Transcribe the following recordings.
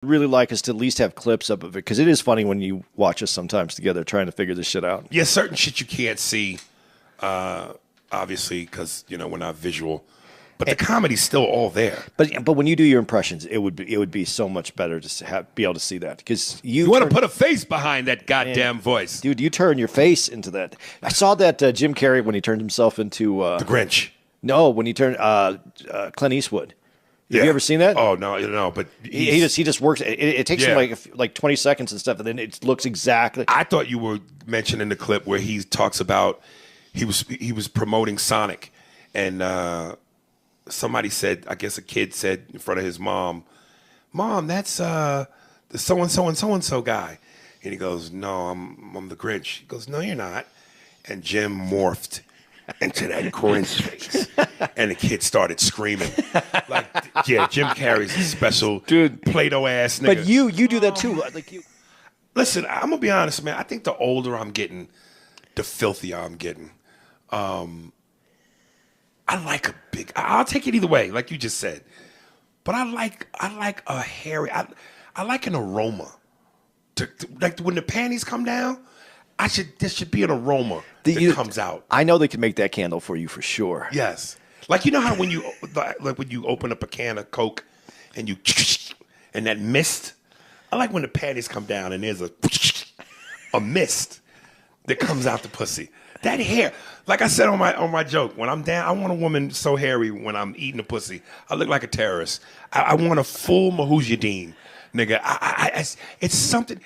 Really like us to at least have clips of it because it is funny when you watch us sometimes together trying to figure this shit out. Yeah, certain shit you can't see, obviously, because we're not visual. But the comedy's still all there. But when you do your impressions, it would be so much better to be able to see that because you want to put a face behind that goddamn voice, dude. You turn your face into that. I saw that Jim Carrey when he turned himself into the Grinch. No, when he turned Clint Eastwood. Have you ever seen that? Oh no, but he just works. It takes him like 20 seconds and stuff, and then it looks exactly. I thought you were mentioning the clip where he talks about he was promoting Sonic, and somebody said, I guess a kid said in front of his mom, that's the so and so guy, and he goes, no, I'm the Grinch. He goes, no, you're not, and Jim morphed into that Grinch face, and the kid started screaming. Like, yeah, Jim Carrey's a special dude, Play-Doh ass nigga. But you do that too. Like you. Listen, I'm gonna be honest, man. I think the older I'm getting, the filthier I'm getting. I like a big. I'll take it either way, like you just said. But I like a hairy. I like an aroma. Like when the panties come down. There should be an aroma that comes out. I know they can make that candle for you for sure. Yes. Like you know how when you open up a can of Coke and and that mist. I like when the panties come down and there's a mist that comes out the pussy. That hair. Like I said on my joke, when I'm down, I want a woman so hairy when I'm eating a pussy. I look like a terrorist. I want a full Mujahideen, nigga. It's something.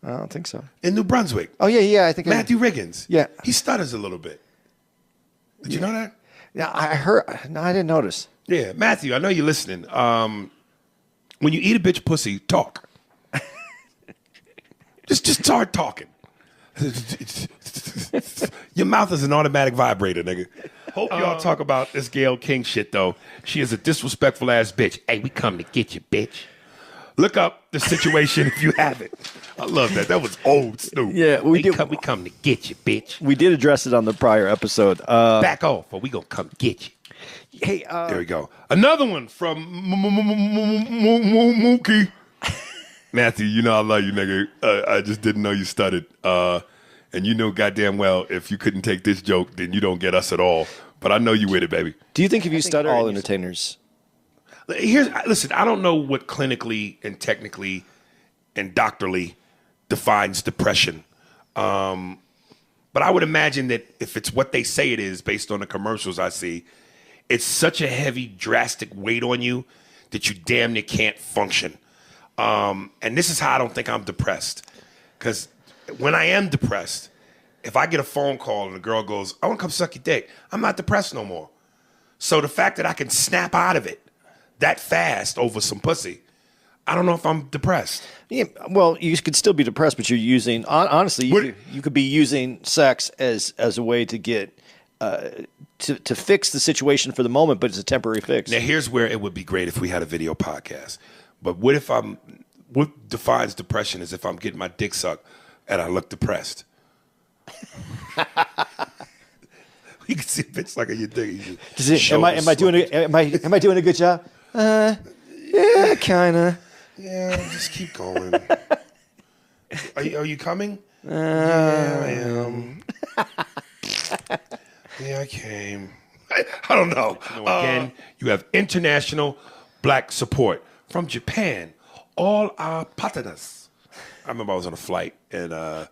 I don't think so. In New Brunswick. Oh, yeah, I think Matthew Riggins. Yeah. He stutters a little bit. Did you know that? Yeah, I heard. No, I didn't notice. Yeah, Matthew, I know you're listening. When you eat a bitch pussy, talk. just start talking. Your mouth is an automatic vibrator, nigga. Hope y'all talk about this Gayle King shit, though. She is a disrespectful ass bitch. Hey, we come to get you, bitch. Look up the situation if you have it. I love that. That was old Snoop. Yeah, we come to get you, bitch. We did address it on the prior episode. Back off, or we gonna come get you. Hey, there we go. Another one from Mookie. Matthew, you know I love you, nigga. I just didn't know you stuttered. And you know goddamn well if you couldn't take this joke, then you don't get us at all. But I know you with it, baby. Do you think if you stutter, all entertainers? Listen, I don't know what clinically and technically and doctorally defines depression. But I would imagine that if it's what they say it is based on the commercials I see, it's such a heavy, drastic weight on you that you damn near can't function. And this is how I don't think I'm depressed. Because when I am depressed, if I get a phone call and the girl goes, I want to come suck your dick, I'm not depressed no more. So the fact that I can snap out of it that fast over some pussy, I don't know if I'm depressed. Yeah, well, you could still be depressed, but you're using, honestly, you could be using sex as a way to get, to fix the situation for the moment, but it's a temporary fix. Now, here's where it would be great if we had a video podcast. But what defines depression is if I'm getting my dick sucked and I look depressed. You can see a bitch like your dick. Am I doing a good job? Yeah, kinda. Yeah, just keep going. Are you coming? Yeah, I am. Yeah, I came. I don't know. Again, you have international black support from Japan. All our partners. I remember I was on a flight and the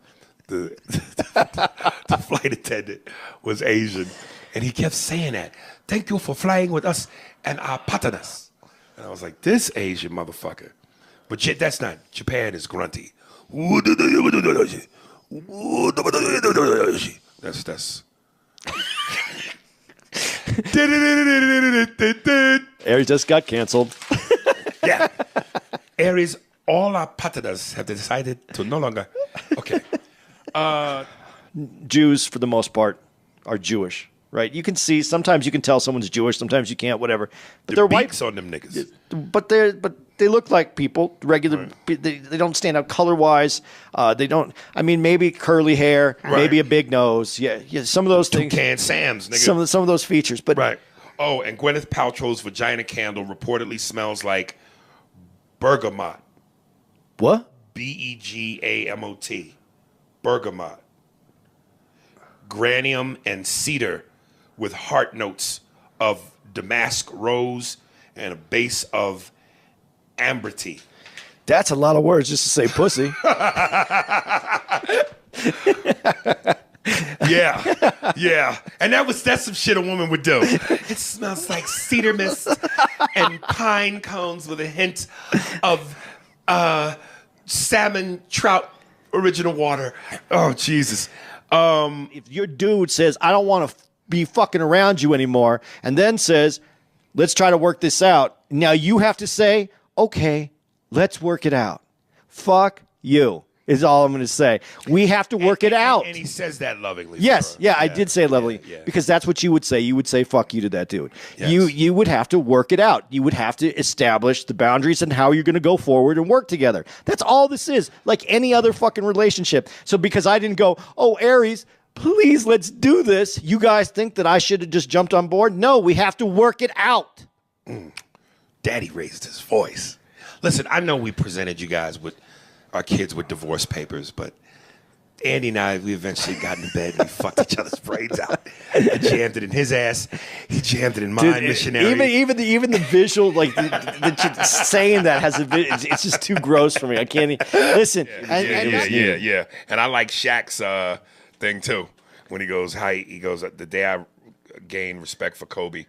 flight attendant was Asian, and he kept saying that. Thank you for flying with us and our partners. And I was like, this Asian motherfucker. But that's not. Japan is grunty. That's. Aries just got canceled. Yeah. Aries, all our partners have decided to no longer. Okay. Jews, for the most part, are Jewish, right? You can see, sometimes you can tell someone's Jewish, sometimes you can't, whatever. But they're white. On them niggas. But they look like people, regular. Right. They don't stand out color-wise. They don't, I mean, maybe curly hair, right. Maybe a big nose. Yeah, some of those things. Toucan Sam's, nigga. Some of those features. But right. Oh, and Gwyneth Paltrow's vagina candle reportedly smells like bergamot. What? Begamot. Bergamot. Granium and cedar with heart notes of damask rose and a base of ambrity. That's a lot of words just to say pussy. Yeah. And that's some shit a woman would do. It smells like cedar mist and pine cones with a hint of salmon, trout, original water. Oh, Jesus. If your dude says, I don't want to be fucking around you anymore, and then says, let's try to work this out. Now you have to say, okay, let's work it out. Fuck you is all I'm going to say. We have to work it out. And he says that lovingly. Yes, I did say it lovingly because that's what you would say. You would say fuck you to that dude. Yes. You would have to work it out. You would have to establish the boundaries and how you're going to go forward and work together. That's all this is, like any other fucking relationship. So because I didn't go, oh, Aries, please, let's do this, you guys think that I should have just jumped on board? No, we have to work it out. Daddy raised his voice. Listen, I know we presented you guys with our kids with divorce papers, but Andy and I, we eventually got into bed and we fucked each other's brains out. I jammed it in his ass. He jammed it in mine. Dude, missionary. Even the visual, like saying that has it's just too gross for me. I can't listen. Yeah. And I like Shaq's thing too. When he goes, the day I gained respect for Kobe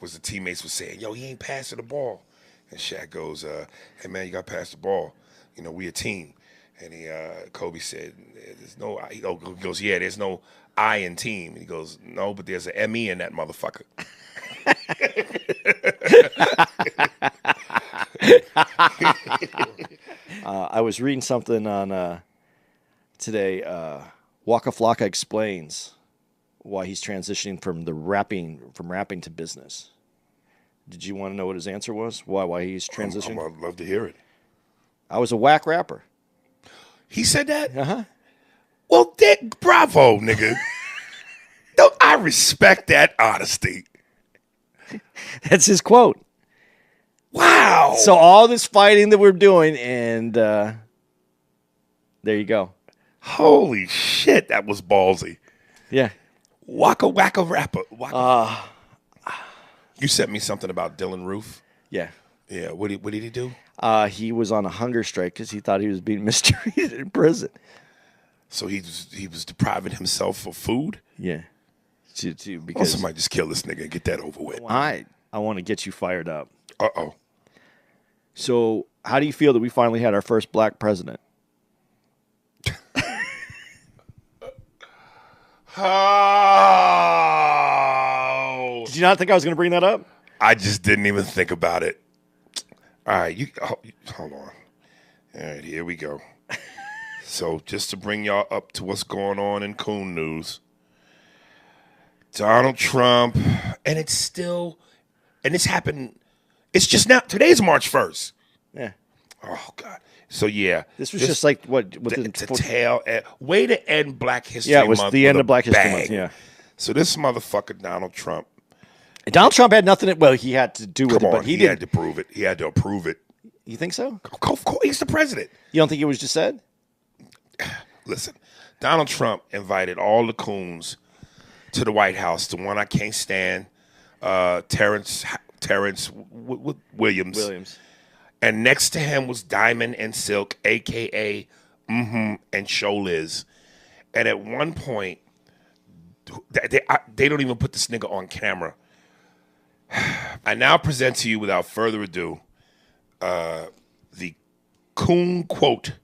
was the teammates were saying, yo, he ain't passing the ball. And Shaq goes, hey man, you got to pass the ball. You know, we a team. And Kobe said, there's no, he goes, yeah, there's no I in team. And he goes, no, but there's an M-E in that motherfucker. I was reading something on today. Waka Flocka explains why he's transitioning from rapping to business. Did you want to know what his answer was? Why he's transitioning? I'd love to hear it. I was a whack rapper. He said that? Uh-huh. Well, bravo, nigga. No, I respect that honesty. That's his quote. Wow. So all this fighting that we're doing, and there you go. Holy shit, that was ballsy. Yeah. Waka wacka rapper. You sent me something about Dylan Roof. Yeah. Yeah. What did he do? He was on a hunger strike because he thought he was being mistreated in prison. So he was depriving himself of food? Yeah. Because somebody just kill this nigga and get that over with. I want to get you fired up. Uh-oh. So how do you feel that we finally had our first black president? Oh. Did you not think I was going to bring that up? I just didn't even think about it. All right, hold on. All right, here we go. So just to bring y'all up to what's going on in coon news, Donald Trump, and it's happened, it's just now, today's March 1st. Yeah. Oh, God. So, yeah. This was just like, what? Way to end Black History Yeah, Month. it was the end of Black History Month, yeah. So this motherfucker, Donald Trump. Donald Trump had nothing, he had to do with it, but he didn't. Had to prove it. He had to approve it. You think so? Of course, he's the president. You don't think it was just said? Listen, Donald Trump invited all the coons to the White House. The one I can't stand, Terrence Williams. And next to him was Diamond and Silk, a.k.a. and Sholiz. And at one point, they don't even put this nigga on camera. I now present to you, without further ado, the coon quote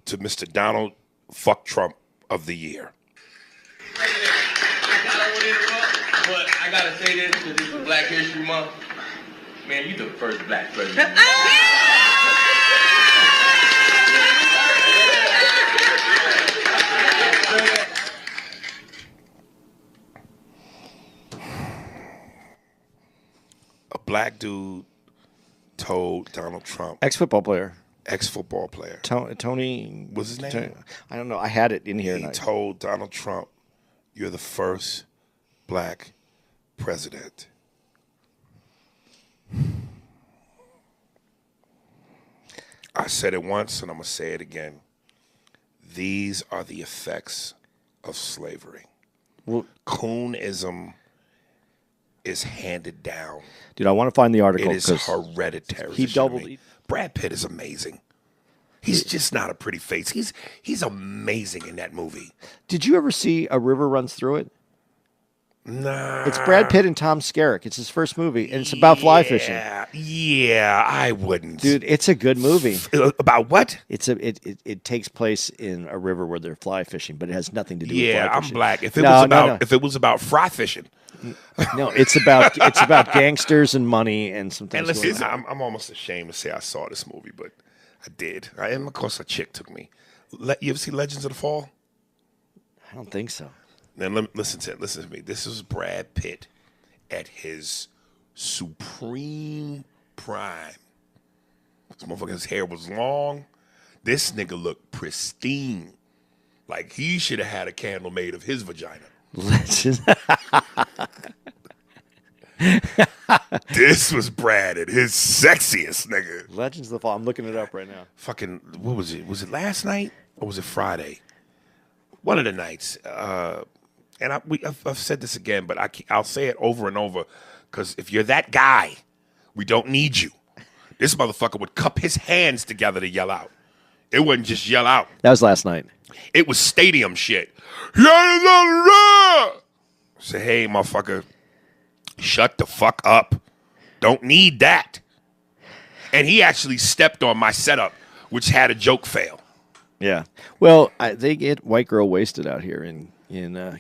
to Mr. Donald Fuck Trump of the year. I don't want to interrupt, but I gotta say this because it's Black History Month. Man, you the first black president. A black dude told Donald Trump, Ex-football player. Tony, what's his name? I don't know. I had it in here. He told Donald Trump, "You're the first black president." I said it once, and I'm going to say it again. These are the effects of slavery. Well, Coonism is handed down. Dude, I want to find the article. It is hereditary. He doubled. Brad Pitt is amazing. He's just not a pretty face. He's amazing in that movie. Did you ever see A River Runs Through It? Nah. It's Brad Pitt and Tom Skerritt. It's his first movie, and it's about fly fishing. Yeah, I wouldn't. Dude, it's a good movie. About what? It takes place in a river where they're fly fishing, but it has nothing to do with fly fishing. Yeah, I'm black. If it was about fry fishing. No, it's about gangsters and money and some things. And listen, I'm almost ashamed to say I saw this movie, but I did. And of course, a chick took me. You ever see Legends of the Fall? I don't think so. Then listen to me. This is Brad Pitt at his supreme prime. This motherfucker's hair was long. This nigga looked pristine. Like he should have had a candle made of his vagina. Legends. This was Brad at his sexiest, nigga. Legends of the Fall. I'm looking it up right now. Fucking, what was it? Was it last night or was it Friday? One of the nights. And I've said this again, but I'll say it over and over because if you're that guy, we don't need you. This motherfucker would cup his hands together to yell out. It wasn't just yell out. That was last night. It was stadium shit. Say, hey, motherfucker, shut the fuck up. Don't need that. And he actually stepped on my setup, which had a joke fail. Yeah. Well, they get white girl wasted out here in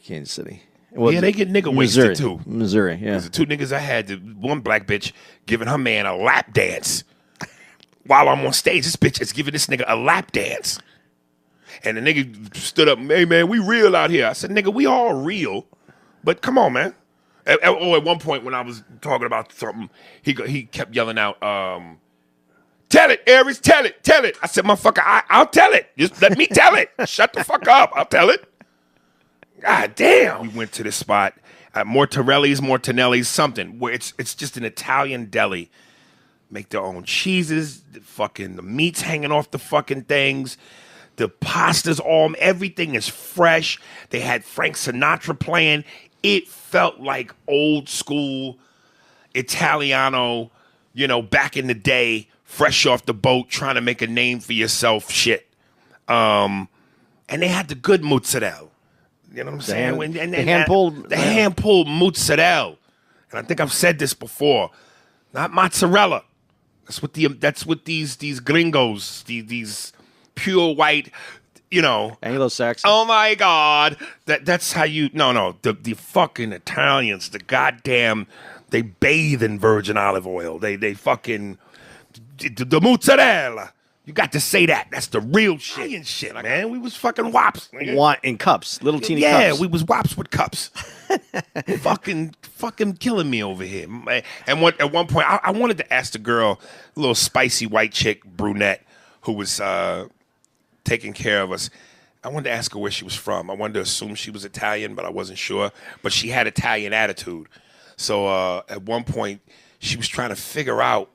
Kansas City. Well, yeah, they get nigga Missouri, wasted too. Missouri, yeah. The two niggas I had, one black bitch giving her man a lap dance while I'm on stage. This bitch is giving this nigga a lap dance. And the nigga stood up, hey, man, we real out here. I said, nigga, we all real. But come on, man. At one point when I was talking about something, he kept yelling out, tell it, Aries, tell it. I said, motherfucker, I'll tell it. Just let me tell it. Shut the fuck up. I'll tell it. God damn. We went to this spot at Mortonelli's, something, where it's just an Italian deli. Make their own cheeses, the meat's hanging off the fucking things. The pasta's everything is fresh. They had Frank Sinatra playing. It felt like old school Italiano, back in the day, fresh off the boat, trying to make a name for yourself shit. And they had the good mozzarella. You know what I'm saying? The hand-pulled mozzarella. And I think I've said this before. Not mozzarella. That's what these gringos, these pure white, Anglo-Saxon. Oh my God. That's how the fucking Italians, the goddamn, they bathe in virgin olive oil. They fucking, the mozzarella. You got to say that. That's the real shit, man. We was fucking wops. In cups, little teeny cups. Yeah, we was wops with cups. fucking killing me over here. And at one point, I wanted to ask the girl, a little spicy white chick, brunette, who was taking care of us. I wanted to ask her where she was from. I wanted to assume she was Italian, but I wasn't sure. But she had Italian attitude. So at one point, she was trying to figure out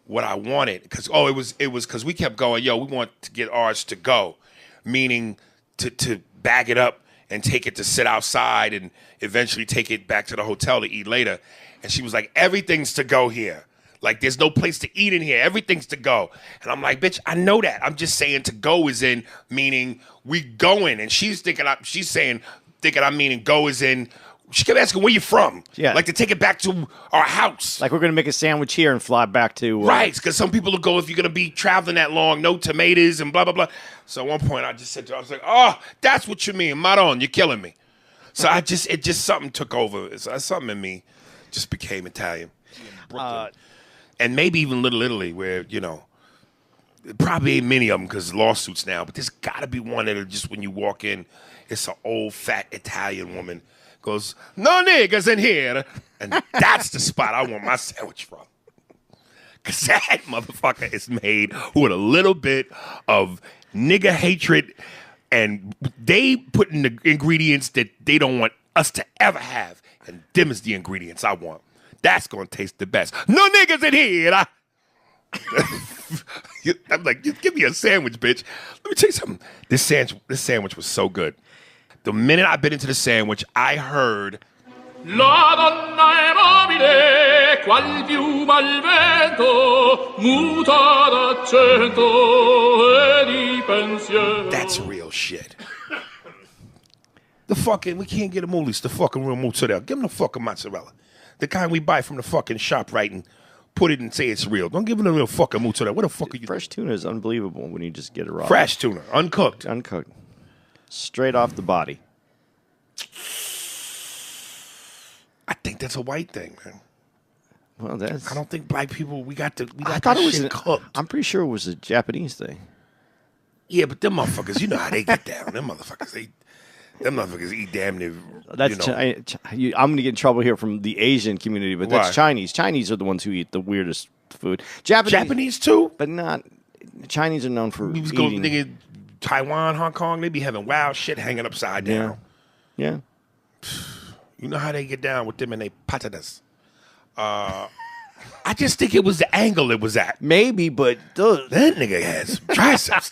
what I wanted, because it was because we kept going, we want to get ours to go, meaning to bag it up and take it to sit outside and eventually take it back to the hotel to eat later. And she was like, everything's to go here. Like, there's no place to eat in here. Everything's to go. And I'm like, bitch, I know that. I'm just saying to go is in meaning we going. And she's thinking I'm meaning go is in. She kept asking, where you from? Yeah. Like, to take it back to our house. Like, we're going to make a sandwich here and fly back to... Right, because some people will go, if you're going to be traveling that long, no tomatoes and blah, blah, blah. So at one point, I just said to her, I was like, oh, that's what you mean. Maron, you're killing me. So something took over. Something in me just became Italian. Brooklyn. And maybe even Little Italy, where, probably ain't many of them because lawsuits now, but there's got to be one that just when you walk in, it's an old, fat Italian woman. Goes, no niggas in here. And that's the spot I want my sandwich from. Because that motherfucker is made with a little bit of nigga hatred, and they put in the ingredients that they don't want us to ever have. And them is the ingredients I want. That's going to taste the best. No niggas in here. I'm like, give me a sandwich, bitch. Let me tell you something. This sandwich was so good. The minute I bit into the sandwich, I heard. La donna è mobile, qual piuma al vento, muta d'accento e di pensiero. That's real shit. We can't get a moolies, the fucking real mozzarella. Give them the fucking mozzarella. The kind we buy from the fucking shop, right, and put it and say it's real. Don't give them the real fucking mozzarella. What the fuck are you Fresh tuna is unbelievable when you just get it raw. Fresh tuna, uncooked. Uncooked. Straight off the body. I think that's a white thing, man. Well, that's. I don't think black people, we got I thought it was cooked. I'm pretty sure it was a Japanese thing. Yeah, but them motherfuckers, you know how they get down. Them motherfuckers eat damn near. That's I'm going to get in trouble here from the Asian community, but that's Why? Chinese. Chinese are the ones who eat the weirdest food. Japanese too, but not. Chinese are known for we was eating. going nigga, Taiwan, Hong Kong. They be having wild shit hanging upside down. Yeah. You know how they get down with them and they patatas. I just think it was the angle it was at. Maybe, but That nigga has triceps.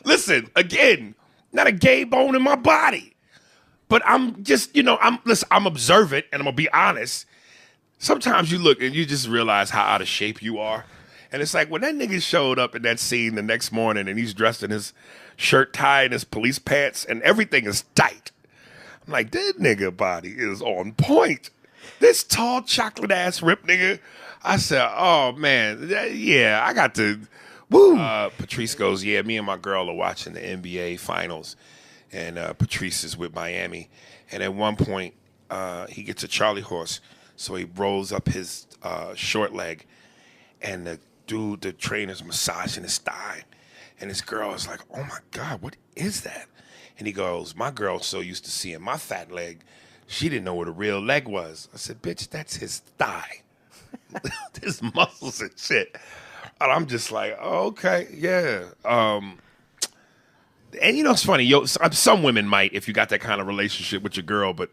Listen, again, not a gay bone in my body. But I'm just, I'm observant and I'm going to be honest. Sometimes you look and you just realize how out of shape you are. And it's like when that nigga showed up in that scene the next morning and he's dressed in his shirt, tie, and his police pants and everything is tight. I'm like, that nigga body is on point. This tall chocolate ass rip nigga. I said, oh man, yeah, I got to. Woo. Patrice goes, yeah, me and my girl are watching the NBA finals. And Patrice is with Miami. And at one point, he gets a Charlie horse. So he rolls up his short leg. And the trainer's massaging his thigh. And his girl is like, oh my God, what is that? And he goes, my girl's so used to seeing my fat leg, she didn't know what a real leg was. I said, bitch, that's his thigh. His muscles and shit. And I'm just like, oh, okay, yeah. And it's funny, some women might, if you got that kind of relationship with your girl, but,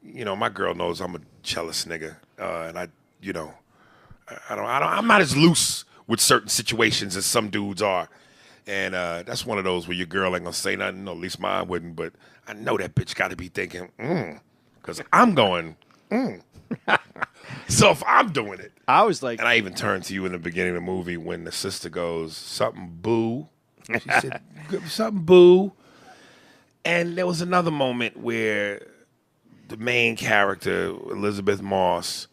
my girl knows I'm a jealous nigga. And I'm not as loose with certain situations as some dudes are. And that's one of those where your girl ain't gonna say nothing, no, at least mine wouldn't, but I know that bitch gotta be thinking, because I'm going, So if I'm doing it. I was like. And I even turned to you in the beginning of the movie when the sister goes, something boo. She said, something boo. And there was another moment where the main character, Elizabeth Moss,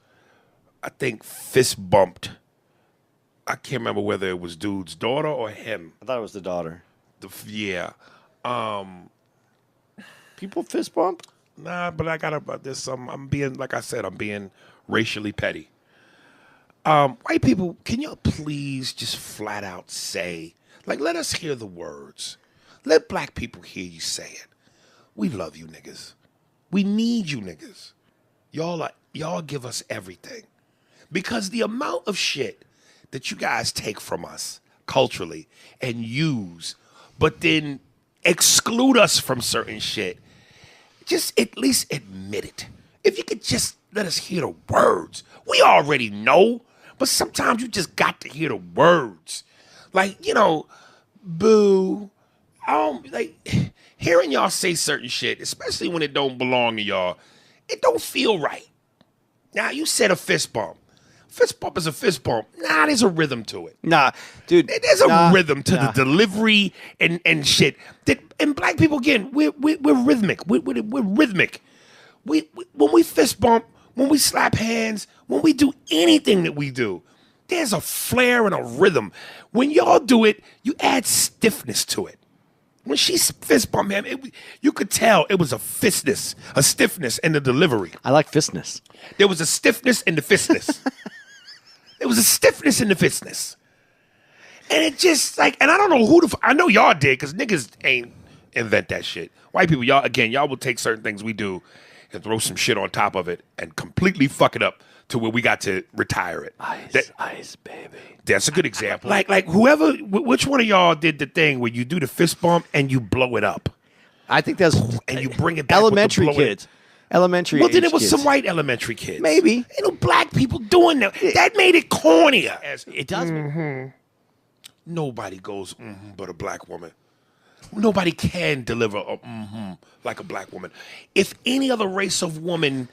I think fist bumped. I can't remember whether it was dude's daughter or him. I thought it was the daughter. Yeah. People fist bump? Nah, but I got about this. I'm being, like I said, I'm being racially petty. White people, can you please just flat out say, like, let us hear the words. Let black people hear you say it. We love you niggas. We need you niggas. Y'all give us everything. Because the amount of shit that you guys take from us culturally and use, but then exclude us from certain shit, just at least admit it. If you could just let us hear the words. We already know, but sometimes you just got to hear the words. Like, boo. Like, hearing y'all say certain shit, especially when it don't belong to y'all, it don't feel right. Now, you said a fist bump. Fist bump is a fist bump. Nah, there's a rhythm to it. Nah, dude. There's a rhythm to the delivery and shit. And black people, again, we're rhythmic. We're rhythmic. When we fist bump, when we slap hands, when we do anything that we do, there's a flair and a rhythm. When y'all do it, you add stiffness to it. When she fist bumped him, you could tell it was a stiffness in the delivery. I like fistness. There was a stiffness in the fistness. There was a stiffness in the fistness. And it just like, and I don't know I know y'all did, because niggas ain't invent that shit. White people, y'all will take certain things we do and throw some shit on top of it and completely fuck it up to where we got to retire it. Ice, baby. That's a good example. Like which one of y'all did the thing where you do the fist bump and you blow it up? I think that's and you bring it back elementary with the kids. Elementary. Well, then age it was kids. some white elementary kids. Maybe. Ain't no black people doing that. That made it cornier. It does. Nobody goes but a black woman. Nobody can deliver a like a black woman. If any other race of woman,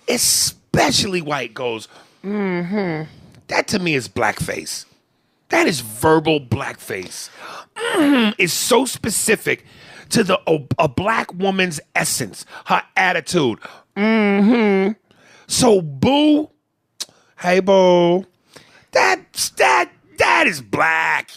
especially white, goes that to me is blackface. That is verbal blackface. Is so specific to a black woman's essence, her attitude. So boo, hey boo, that is black.